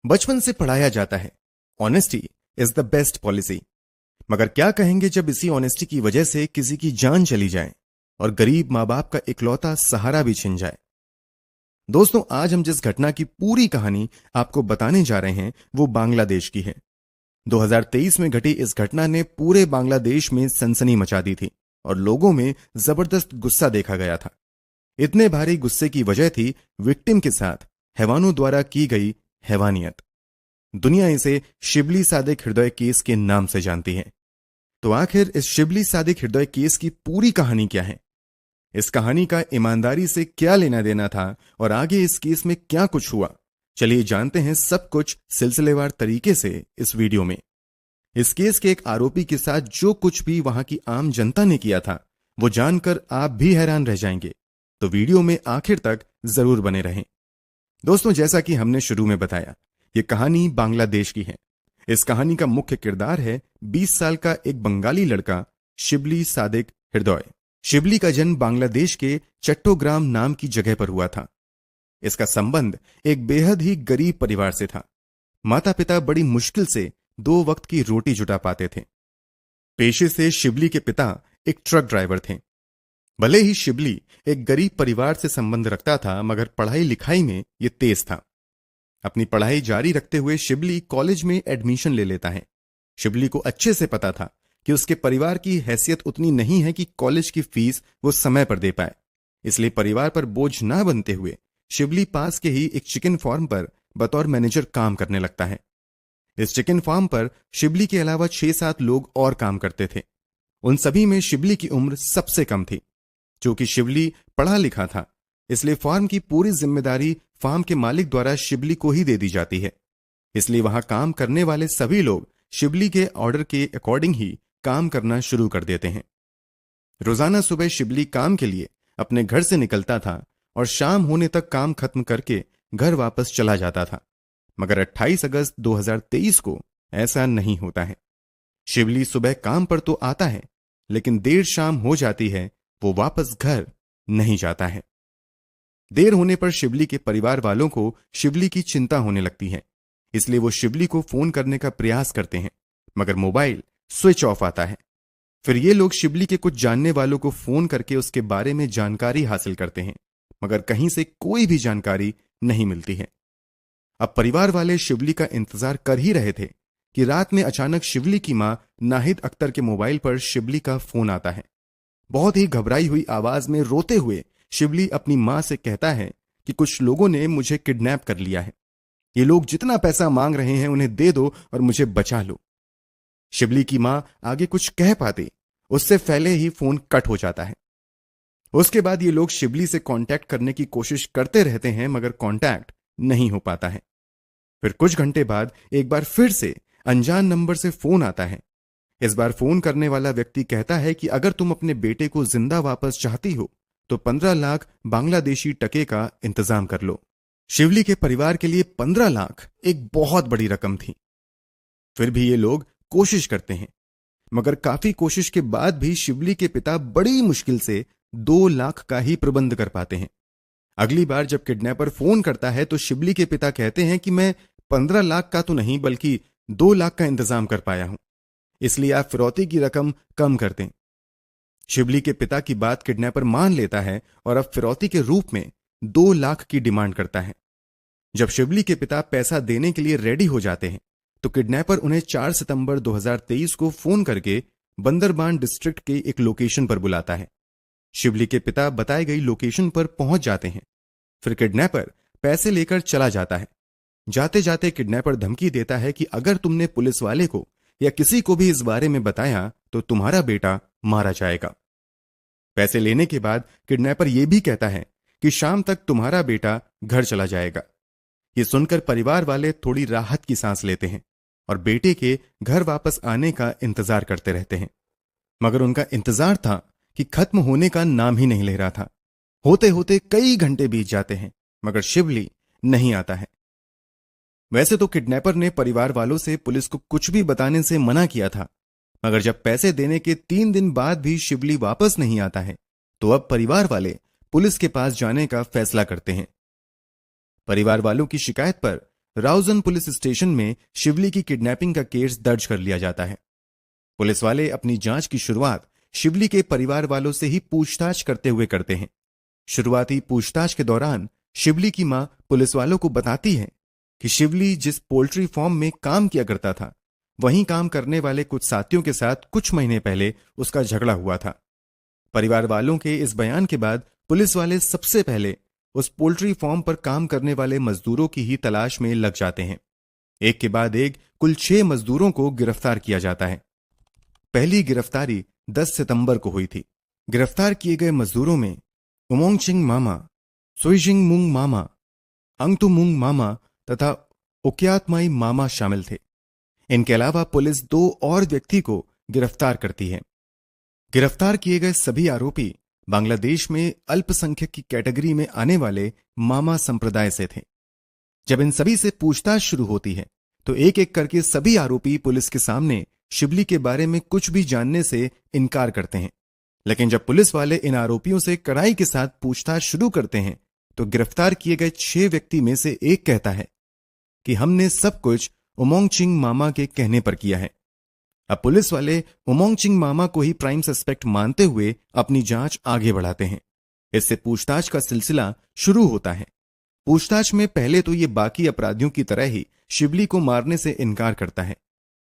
बचपन से पढ़ाया जाता है honesty is the best policy. मगर क्या कहेंगे जब इसी ऑनेस्टी की वजह से किसी की जान चली जाए और गरीब मां बाप का इकलौता सहारा भी छिन जाए। दोस्तों, आज हम जिस घटना की पूरी कहानी आपको बताने जा रहे हैं वो बांग्लादेश की है। 2023 में घटी इस घटना ने पूरे बांग्लादेश में सनसनी मचा दी थी और लोगों में जबरदस्त गुस्सा देखा गया था। इतने भारी गुस्से की वजह थी विक्टिम के साथ हैवानों द्वारा की गई हैवानियत। दुनिया इसे शिबली सादिक हृदय केस के नाम से जानती है। तो आखिर इस शिबली सादिक हृदय केस की पूरी कहानी क्या है, इस कहानी का ईमानदारी से क्या लेना देना था और आगे इस केस में क्या कुछ हुआ, चलिए जानते हैं सब कुछ सिलसिलेवार तरीके से इस वीडियो में। इस केस के एक आरोपी के साथ जो कुछ भी वहां की आम जनता ने किया था वो जानकर आप भी हैरान रह जाएंगे, तो वीडियो में आखिर तक जरूर बने रहें। दोस्तों, जैसा कि हमने शुरू में बताया, यह कहानी बांग्लादेश की है। इस कहानी का मुख्य किरदार है 20 साल का एक बंगाली लड़का शिबली सादिक हृदय। शिबली का जन्म बांग्लादेश के चट्टोग्राम नाम की जगह पर हुआ था। इसका संबंध एक बेहद ही गरीब परिवार से था। माता पिता बड़ी मुश्किल से 2 वक्त की रोटी जुटा पाते थे। पेशे से शिबली के पिता एक ट्रक ड्राइवर थे। भले ही शिबली एक गरीब परिवार से संबंध रखता था, मगर पढ़ाई लिखाई में यह तेज था। अपनी पढ़ाई जारी रखते हुए शिबली कॉलेज में एडमिशन ले लेता है। शिबली को अच्छे से पता था कि उसके परिवार की हैसियत उतनी नहीं है कि कॉलेज की फीस वो समय पर दे पाए, इसलिए परिवार पर बोझ ना बनते हुए शिबली पास के ही एक चिकन फार्म पर बतौर मैनेजर काम करने लगता है। इस चिकन फार्म पर शिबली के अलावा 6-7 लोग और काम करते थे। उन सभी में शिबली की उम्र सबसे कम थी। चूंकि शिबली पढ़ा लिखा था, इसलिए फार्म की पूरी जिम्मेदारी फार्म के मालिक द्वारा शिबली को ही दे दी जाती है। इसलिए वहां काम करने वाले सभी लोग शिबली के ऑर्डर के अकॉर्डिंग ही काम करना शुरू कर देते हैं। रोजाना सुबह शिबली काम के लिए अपने घर से निकलता था और शाम होने तक काम खत्म करके घर वापस चला जाता था। मगर 28 अगस्त 2023 को ऐसा नहीं होता है। शिबली सुबह काम पर तो आता है, लेकिन देर शाम हो जाती है, वो वापस घर नहीं जाता है। देर होने पर शिबली के परिवार वालों को शिबली की चिंता होने लगती है, इसलिए वो शिबली को फोन करने का प्रयास करते हैं, मगर मोबाइल स्विच ऑफ आता है। फिर ये लोग शिबली के कुछ जानने वालों को फोन करके उसके बारे में जानकारी हासिल करते हैं, मगर कहीं से कोई भी जानकारी नहीं मिलती है। अब परिवार वाले शिबली का इंतजार कर ही रहे थे कि रात में अचानक शिबली की मां नाहिद अख्तर के मोबाइल पर शिबली का फोन आता है। बहुत ही घबराई हुई आवाज में रोते हुए शिबली अपनी मां से कहता है कि कुछ लोगों ने मुझे किडनैप कर लिया है। ये लोग जितना पैसा मांग रहे हैं उन्हें दे दो और मुझे बचा लो। शिबली की मां आगे कुछ कह पाती उससे पहले ही फोन कट हो जाता है। उसके बाद ये लोग शिबली से कांटेक्ट करने की कोशिश करते रहते हैं, मगर कांटेक्ट नहीं हो पाता है। फिर कुछ घंटे बाद एक बार फिर से अनजान नंबर से फोन आता है। इस बार फोन करने वाला व्यक्ति कहता है कि अगर तुम अपने बेटे को जिंदा वापस चाहती हो तो 15 लाख बांग्लादेशी टके का इंतजाम कर लो। शिबली के परिवार के लिए 15 लाख एक बहुत बड़ी रकम थी। फिर भी ये लोग कोशिश करते हैं, मगर काफी कोशिश के बाद भी शिबली के पिता बड़ी मुश्किल से 2 लाख का ही प्रबंध कर पाते हैं। अगली बार जब किडनैपर फोन करता है तो शिबली के पिता कहते हैं कि मैं 15 लाख का तो नहीं बल्कि 2 लाख का इंतजाम कर पाया हूं, इसलिए आप फिरौती की रकम कम कर दें। शिबली के पिता की बात किडनैपर मान लेता है और अब फिरौती के रूप में 2 लाख की डिमांड करता है। जब शिबली के पिता पैसा देने के लिए रेडी हो जाते हैं तो किडनैपर उन्हें 4 सितंबर 2023 को फोन करके बंदरबान डिस्ट्रिक्ट के एक लोकेशन पर बुलाता है। शिबली के पिता बताई गई लोकेशन पर पहुंच जाते हैं। फिर किडनैपर पैसे लेकर चला जाता है। जाते जाते किडनैपर धमकी देता है कि अगर तुमने पुलिस वाले को या किसी को भी इस बारे में बताया तो तुम्हारा बेटा मारा जाएगा। पैसे लेने के बाद किडनैपर यह भी कहता है कि शाम तक तुम्हारा बेटा घर चला जाएगा। यह सुनकर परिवार वाले थोड़ी राहत की सांस लेते हैं और बेटे के घर वापस आने का इंतजार करते रहते हैं, मगर उनका इंतजार था कि खत्म होने का नाम ही नहीं ले रहा था। होते होते कई घंटे बीत जाते हैं, मगर शिबली नहीं आता है। वैसे तो किडनैपर ने परिवार वालों से पुलिस को कुछ भी बताने से मना किया था, मगर जब पैसे देने के 3 दिन बाद भी शिवली वापस नहीं आता है, तो अब परिवार वाले पुलिस के पास जाने का फैसला करते हैं। परिवार वालों की शिकायत पर राउजन पुलिस स्टेशन में शिवली की किडनैपिंग का केस दर्ज कर लिया जाता है। पुलिस वाले अपनी जांच की शुरुआत शिवली के परिवार वालों से ही पूछताछ करते हुए करते हैं। शुरुआती पूछताछ के दौरान शिवली की मां पुलिस वालों को बताती है कि शिवली जिस पोल्ट्री फार्म में काम किया करता था, वहीं काम करने वाले कुछ साथियों के साथ कुछ महीने पहले उसका झगड़ा हुआ था। परिवार वालों के इस बयान के बाद पुलिस वाले सबसे पहले उस पोल्ट्री फार्म पर काम करने वाले मजदूरों की ही तलाश में लग जाते हैं। एक के बाद एक कुल 6 मजदूरों को गिरफ्तार किया जाता है। पहली गिरफ्तारी 10 सितंबर को हुई थी। गिरफ्तार किए गए मजदूरों में उमोंगचिंग मामा, सुइजिंग मुंग मामा, अंगतुमुंग मामा तथा उक्यातमाई मामा शामिल थे। इनके अलावा पुलिस 2 और व्यक्ति को गिरफ्तार करती है। गिरफ्तार किए गए सभी आरोपी बांग्लादेश में अल्पसंख्यक की कैटेगरी में आने वाले मामा संप्रदाय से थे। जब इन सभी से पूछताछ शुरू होती है तो एक एक करके सभी आरोपी पुलिस के सामने शिवली के बारे में कुछ भी जानने से इनकार करते हैं। लेकिन जब पुलिस वाले इन आरोपियों से कड़ाई के साथ पूछताछ शुरू करते हैं तो गिरफ्तार किए गए 6 व्यक्ति में से एक कहता है कि हमने सब कुछ उमोंगचिंग मामा के कहने पर किया है। अब पुलिस वाले उमोंगचिंग मामा को ही प्राइम सस्पेक्ट मानते हुए अपनी जांच आगे बढ़ाते हैं। इससे पूछताछ का सिलसिला शुरू होता है। पूछताछ में पहले तो ये बाकी अपराधियों की तरह ही शिवली को मारने से इनकार करता है,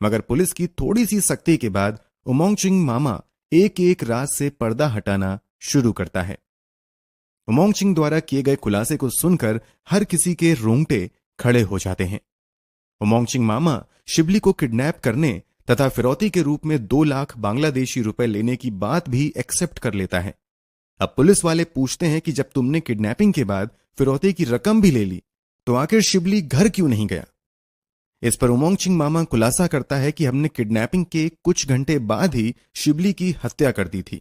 मगर पुलिस की थोड़ी सी सख्ती के बाद उमोंगचिंग मामा एक एक राज से पर्दा हटाना शुरू करता है। उमोंगचिंग द्वारा किए गए खुलासे को सुनकर हर किसी के रोंगटे खड़े हो जाते हैं। उमोंगचिंग मामा शिवली को किडनैप करने तथा फिरौती के रूप में 2 लाख बांग्लादेशी रुपए लेने की बात भी एक्सेप्ट कर लेता है। अब पुलिस वाले पूछते हैं कि जब तुमने किडनैपिंग के बाद फिरौती की रकम भी ले ली तो आखिर शिवली घर क्यों नहीं गया। इस पर उमोंगचिंग मामा खुलासा करता है कि हमने किडनैपिंग के कुछ घंटे बाद ही शिवली की हत्या कर दी थी।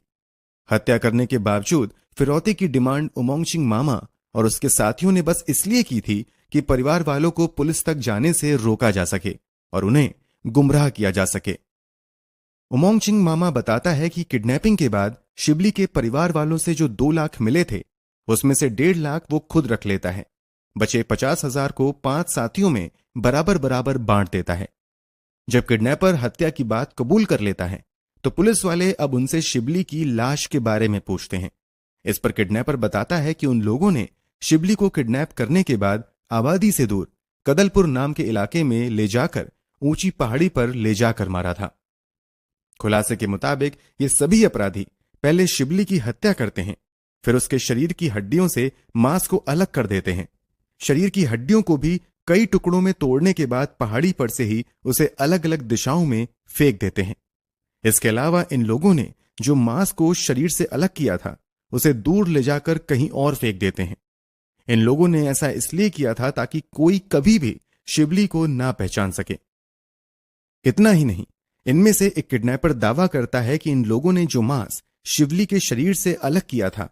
हत्या करने के बावजूद फिरौती की डिमांड उमोंगचिंग मामा और उसके साथियों ने बस इसलिए की थी कि परिवार वालों को पुलिस तक जाने से रोका जा सके और उन्हें गुमराह किया जा सके। उमोंगचिंग मामा बताता है कि किडनैपिंग के बाद शिवली के परिवार वालों से जो 2 लाख मिले थे उसमें से 1.5 लाख वो खुद रख लेता है। बचे 50,000 को 5 साथियों में बराबर बराबर बांट देता है। जब किडनैपर हत्या की बात कबूल कर लेता है तो पुलिस वाले अब उनसे शिवली की लाश के बारे में पूछते हैं। इस पर किडनैपर बताता है कि उन लोगों ने शिवली को किडनैप करने के बाद आबादी से दूर कदलपुर नाम के इलाके में ले जाकर ऊंची पहाड़ी पर ले जाकर मारा था। खुलासे के मुताबिक ये सभी अपराधी पहले शिवली की हत्या करते हैं, फिर उसके शरीर की हड्डियों से मांस को अलग कर देते हैं। शरीर की हड्डियों को भी कई टुकड़ों में तोड़ने के बाद पहाड़ी पर से ही उसे अलग अलग दिशाओं में फेंक देते हैं। इसके अलावा इन लोगों ने जो मांस को शरीर से अलग किया था उसे दूर ले जाकर कहीं और फेंक देते हैं। इन लोगों ने ऐसा इसलिए किया था ताकि कोई कभी भी शिवली को ना पहचान सके। इतना ही नहीं, इनमें से एक किडनैपर दावा करता है कि इन लोगों ने जो मांस शिवली के शरीर से अलग किया था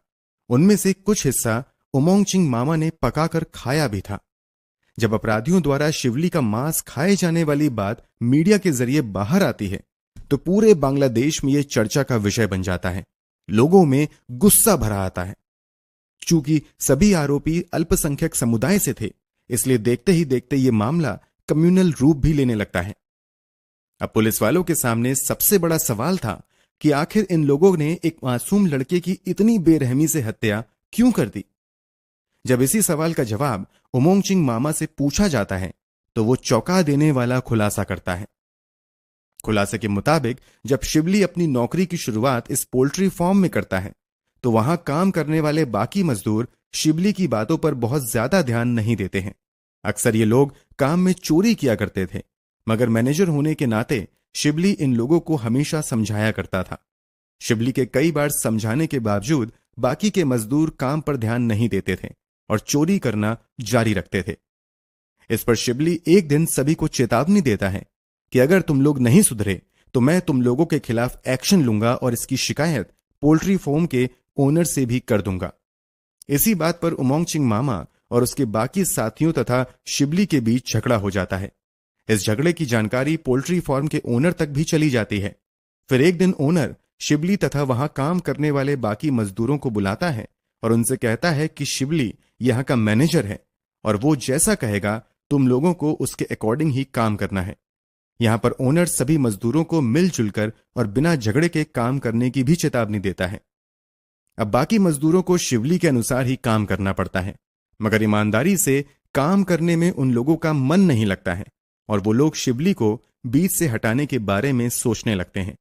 उनमें से कुछ हिस्सा उमोंगचिंग मामा ने पकाकर खाया भी था। जब अपराधियों द्वारा शिवली का मांस खाए जाने वाली बात मीडिया के जरिए बाहर आती है तो पूरे बांग्लादेश में यह चर्चा का विषय बन जाता है। लोगों में गुस्सा भरा आता है। चूंकि सभी आरोपी अल्पसंख्यक समुदाय से थे, इसलिए देखते ही देखते यह मामला कम्युनल रूप भी लेने लगता है। अब पुलिस वालों के सामने सबसे बड़ा सवाल था कि आखिर इन लोगों ने एक मासूम लड़के की इतनी बेरहमी से हत्या क्यों कर दी। जब इसी सवाल का जवाब उमोंगचिंग मामा से पूछा जाता है तो वो चौंका देने वाला खुलासा करता है। खुलासे के मुताबिक जब शिवली अपनी नौकरी की शुरुआत इस पोल्ट्री फार्म में करता है तो वहां काम करने वाले बाकी मजदूर शिवली की बातों पर बहुत ज्यादा ध्यान नहीं देते हैं। अक्सर ये लोग काम में चोरी किया करते थे, मगर मैनेजर होने के नाते शिवली इन लोगों को हमेशा समझाया करता था। शिवली के कई बार समझाने के बावजूद बाकी के मजदूर काम पर ध्यान नहीं देते थे और चोरी करना जारी रखते थे। इस पर शिवली एक दिन सभी को चेतावनी देता है कि अगर तुम लोग नहीं सुधरे तो मैं तुम लोगों के खिलाफ एक्शन लूंगा और इसकी शिकायत पोल्ट्री फार्म के ओनर से भी कर दूंगा। इसी बात पर उमोंगचिंग मामा और उसके बाकी साथियों तथा शिवली के बीच झगड़ा हो जाता है। इस झगड़े की जानकारी पोल्ट्री फार्म के ओनर तक भी चली जाती है फिर एक दिन ओनर शिबली तथा वहां काम करने वाले बाकी मजदूरों को बुलाता है और उनसे कहता है कि शिबली यहां का मैनेजर है और वो जैसा कहेगा तुम लोगों को उसके अकॉर्डिंग ही काम करना है। यहां पर ओनर सभी मजदूरों को मिलजुल कर और बिना झगड़े के काम करने की भी चेतावनी देता है। अब बाकी मजदूरों को शिवली के अनुसार ही काम करना पड़ता है, मगर ईमानदारी से काम करने में उन लोगों का मन नहीं लगता है और वो लोग शिवली को बीच से हटाने के बारे में सोचने लगते हैं।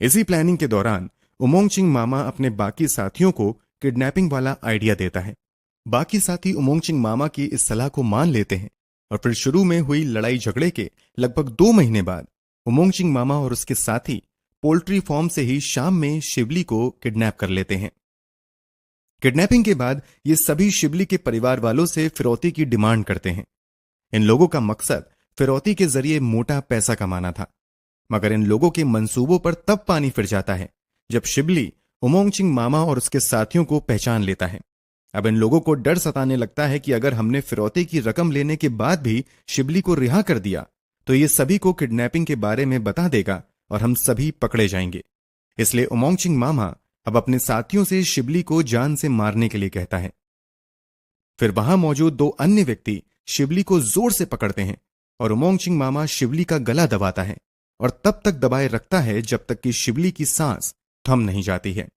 इसी प्लानिंग के दौरान उमोंगचिंग मामा अपने बाकी साथियों को किडनैपिंग वाला आइडिया देता है। बाकी साथी उमोंगचिंग मामा की इस सलाह को मान लेते हैं और फिर शुरू में हुई लड़ाई झगड़े के लगभग 2 महीने बाद उमोंगचिंग मामा और उसके साथी पोल्ट्री फार्म से ही शाम में शिवली को किडनैप कर लेते हैं। किडनैपिंग के बाद ये सभी शिवली के परिवार वालों से फिरौती की डिमांड करते हैं। इन लोगों का मकसद फिरौती के जरिए मोटा पैसा कमाना था, मगर इन लोगों के मंसूबों पर तब पानी फिर जाता है जब शिवली उमोंगचिंग मामा और उसके साथियों को पहचान लेता है। अब इन लोगों को डर सताने लगता है कि अगर हमने फिरौती की रकम लेने के बाद भी शिवली को रिहा कर दिया तो ये सभी को किडनैपिंग के बारे में बता देगा और हम सभी पकड़े जाएंगे। इसलिए उमोंगचिंग मामा अब अपने साथियों से शिवली को जान से मारने के लिए कहता है। फिर वहां मौजूद 2 अन्य व्यक्ति शिवली को जोर से पकड़ते हैं और उमोंगचिंग मामा शिवली का गला दबाता है और तब तक दबाए रखता है जब तक कि शिवली की सांस थम नहीं जाती है।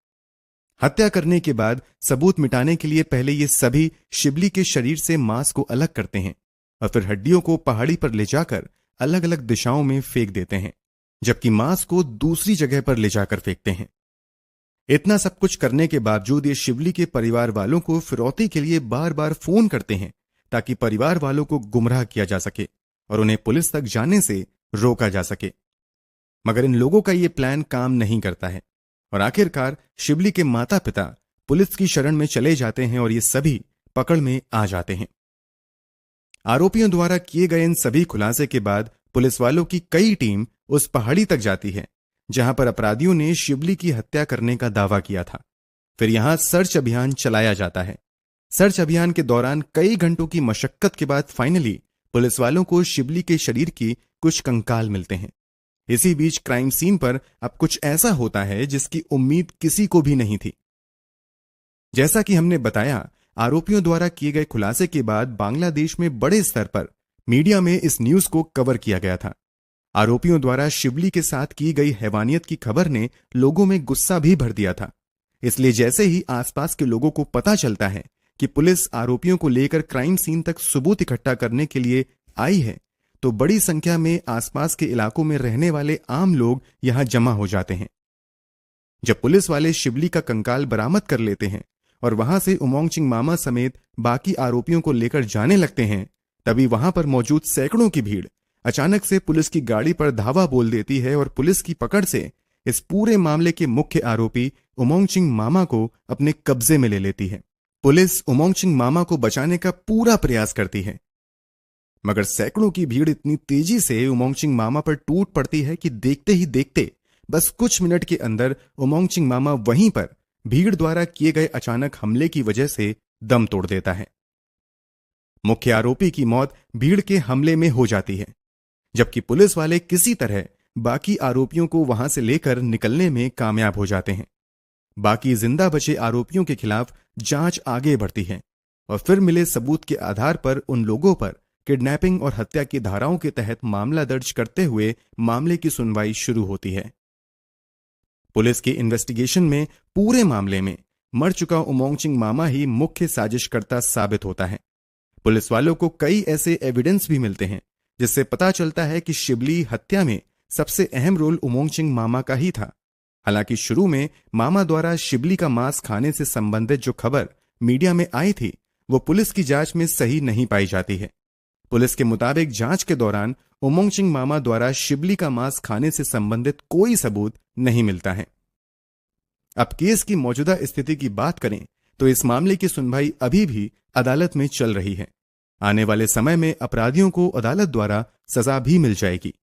हत्या करने के बाद सबूत मिटाने के लिए पहले ये सभी शिवली के शरीर से मांस को अलग करते हैं और फिर हड्डियों को पहाड़ी पर ले जाकर अलग अलग दिशाओं में फेंक देते हैं, जबकि मांस को दूसरी जगह पर ले जाकर फेंकते हैं। इतना सब कुछ करने के बावजूद ये शिवली के परिवार वालों को फिरौती के लिए बार बार फोन करते हैं ताकि परिवार वालों को गुमराह किया जा सके और उन्हें पुलिस तक जाने से रोका जा सके। मगर इन लोगों का ये प्लान काम नहीं करता है और आखिरकार शिवली के माता पिता पुलिस की शरण में चले जाते हैं और ये सभी पकड़ में आ जाते हैं। आरोपियों द्वारा किए गए इन सभी खुलासे के बाद पुलिस वालों की कई टीम उस पहाड़ी तक जाती है जहां पर अपराधियों ने शिवली की हत्या करने का दावा किया था। फिर यहां सर्च अभियान चलाया जाता है। सर्च अभियान के दौरान कई घंटों की मशक्कत के बाद फाइनली पुलिस वालों को शिवली के शरीर की कुछ कंकाल मिलते हैं। इसी बीच क्राइम सीन पर अब कुछ ऐसा होता है जिसकी उम्मीद किसी को भी नहीं थी। जैसा कि हमने बताया, आरोपियों द्वारा किए गए खुलासे के बाद बांग्लादेश में बड़े स्तर पर मीडिया में इस न्यूज को कवर किया गया था। आरोपियों द्वारा शिवली के साथ की गई हैवानियत की खबर ने लोगों में गुस्सा भी भर दिया था। इसलिए जैसे ही आसपास के लोगों को पता चलता है कि पुलिस आरोपियों को लेकर क्राइम सीन तक सबूत इकट्ठा करने के लिए आई है, तो बड़ी संख्या में आसपास के इलाकों में रहने वाले आम लोग यहां जमा हो जाते हैं। जब पुलिस वाले शिवली का कंकाल बरामद कर लेते हैं और वहां से उमोंगचिंग मामा समेत बाकी आरोपियों को लेकर जाने लगते हैं, तभी वहां पर मौजूद सैकड़ों की भीड़ अचानक से पुलिस की गाड़ी पर धावा बोल देती है और पुलिस की पकड़ से इस पूरे मामले के मुख्य आरोपी उमोंगचिंग मामा को अपने कब्जे में ले लेती है। पुलिस उमोंगचिंग मामा को बचाने का पूरा प्रयास करती है, मगर सैकड़ों की भीड़ इतनी तेजी से उमोंगचिंग मामा पर टूट पड़ती है कि देखते ही देखते बस कुछ मिनट के अंदर उमोंगचिंग मामा वहीं पर भीड़ द्वारा किए गए अचानक हमले की वजह से दम तोड़ देता है। मुख्य आरोपी की मौत भीड़ के हमले में हो जाती है, जबकि पुलिस वाले किसी तरह बाकी आरोपियों को वहां से लेकर निकलने में कामयाब हो जाते हैं। बाकी जिंदा बचे आरोपियों के खिलाफ जांच आगे बढ़ती है और फिर मिले सबूत के आधार पर उन लोगों पर किडनैपिंग और हत्या की धाराओं के तहत मामला दर्ज करते हुए मामले की सुनवाई शुरू होती है। पुलिस की इन्वेस्टिगेशन में पूरे मामले में मर चुका उमोंगचिंग मामा ही मुख्य साजिशकर्ता साबित होता है। पुलिस वालों को कई ऐसे एविडेंस भी मिलते हैं जिससे पता चलता है कि शिवली हत्या में सबसे अहम रोल उमोंगचिंग मामा का ही था। हालांकि शुरू में मामा द्वारा शिवली का मांस खाने से संबंधित जो खबर मीडिया में आई थी वो पुलिस की जांच में सही नहीं पाई जाती है। पुलिस के मुताबिक जांच के दौरान उमोंगचिंग मामा द्वारा शिवली का मांस खाने से संबंधित कोई सबूत नहीं मिलता है। अब केस की मौजूदा स्थिति की बात करें तो इस मामले की सुनवाई अभी भी अदालत में चल रही है। आने वाले समय में अपराधियों को अदालत द्वारा सजा भी मिल जाएगी।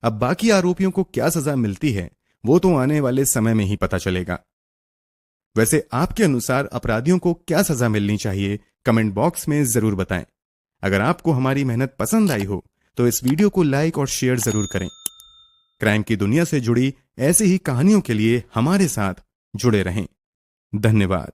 अब बाकी आरोपियों को क्या सजा मिलती है वो तो आने वाले समय में ही पता चलेगा। वैसे आपके अनुसार अपराधियों को क्या सजा मिलनी चाहिए, कमेंट बॉक्स में जरूर बताएं। अगर आपको हमारी मेहनत पसंद आई हो तो इस वीडियो को लाइक और शेयर जरूर करें। क्राइम की दुनिया से जुड़ी ऐसी ही कहानियों के लिए हमारे साथ जुड़े रहें। धन्यवाद।